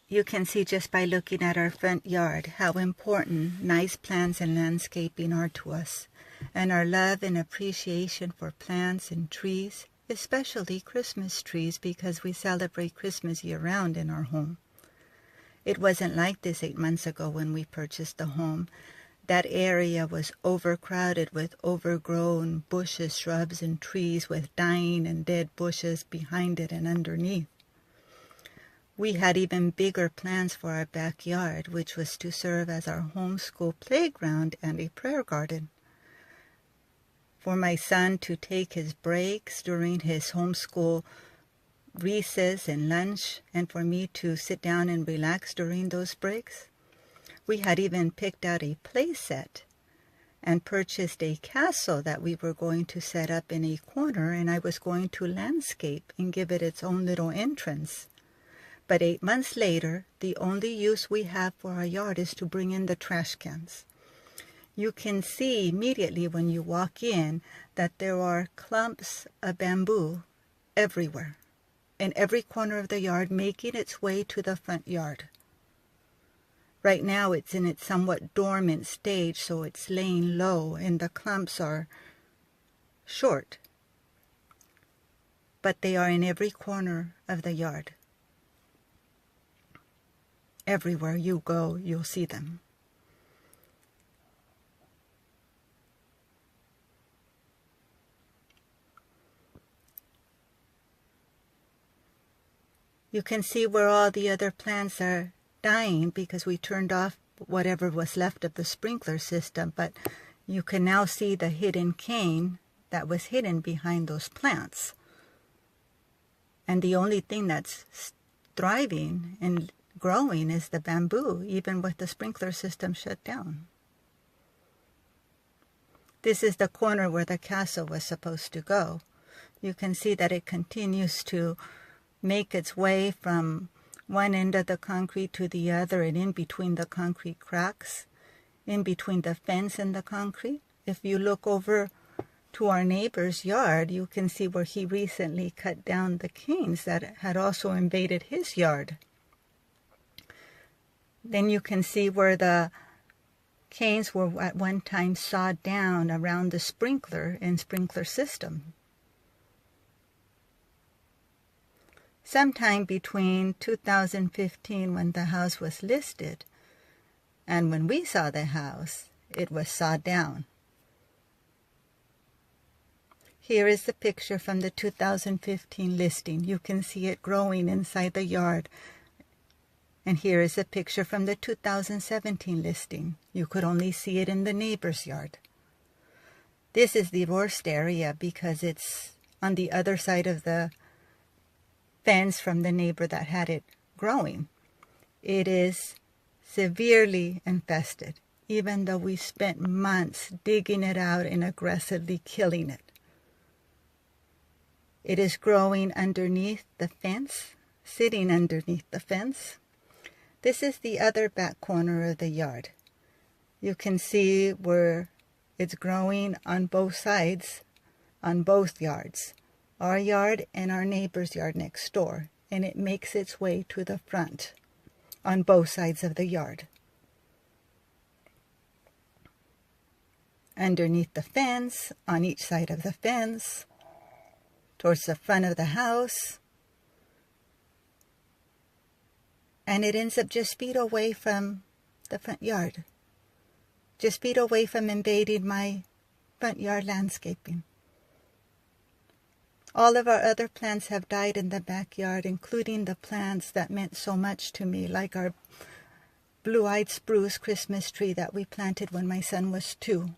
You can see just by looking at our front yard how important nice plants and landscaping are to us, and our love and appreciation for plants and trees, especially Christmas trees, because we celebrate Christmas year-round in our home. It wasn't like this 8 months ago when we purchased the home. That area was overcrowded with overgrown bushes, shrubs, and trees with dying and dead bushes behind it and underneath. We had even bigger plans for our backyard, which was to serve as our homeschool playground and a prayer garden. For my son to take his breaks during his homeschool recess and lunch, and for me to sit down and relax during those breaks. We had even picked out a play set and purchased a castle that we were going to set up in a corner, and I was going to landscape and give it its own little entrance. But 8 months later, the only use we have for our yard is to bring in the trash cans. You can see immediately when you walk in that there are clumps of bamboo everywhere, in every corner of the yard, making its way to the front yard. Right now it's in its somewhat dormant stage, so it's laying low and the clumps are short. But they are in every corner of the yard. Everywhere you go, you'll see them. You can see where all the other plants are dying because we turned off whatever was left of the sprinkler system, but you can now see the hidden cane that was hidden behind those plants. And the only thing that's thriving and growing is the bamboo, even with the sprinkler system shut down. This is the corner where the castle was supposed to go. You can see that it continues to make its way from one end of the concrete to the other, and in between the concrete cracks, in between the fence and the concrete. If you look over to our neighbor's yard, you can see where he recently cut down the canes that had also invaded his yard. Then you can see where the canes were at one time sawed down around the sprinkler and sprinkler system. Sometime between 2015, when the house was listed, and when we saw the house, it was sawed down. Here is the picture from the 2015 listing. You can see it growing inside the yard. And here is a picture from the 2017 listing. You could only see it in the neighbor's yard. This is the worst area because it's on the other side of the fence from the neighbor that had it growing. It is severely infested, even though we spent months digging it out and aggressively killing it. It is growing underneath the fence, sitting underneath the fence. This is the other back corner of the yard. You can see where it's growing on both sides, on both yards. Our yard and our neighbor's yard next door, and it makes its way to the front on both sides of the yard. Underneath the fence, on each side of the fence, towards the front of the house, and it ends up just feet away from the front yard, just feet away from invading my front yard landscaping. All of our other plants have died in the backyard, including the plants that meant so much to me, like our blue-eyed spruce Christmas tree that we planted when my son was 2.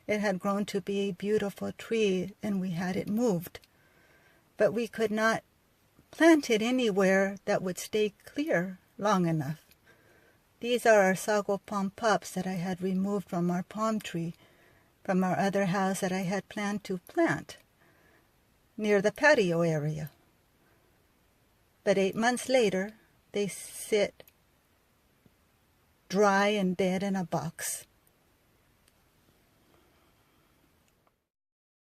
It had grown to be a beautiful tree, and we had it moved. But we could not plant it anywhere that would stay clear long enough. These are our sago palm pups that I had removed from our palm tree from our other house that I had planned to plant near the patio area. But 8 months later, they sit dry and dead in a box.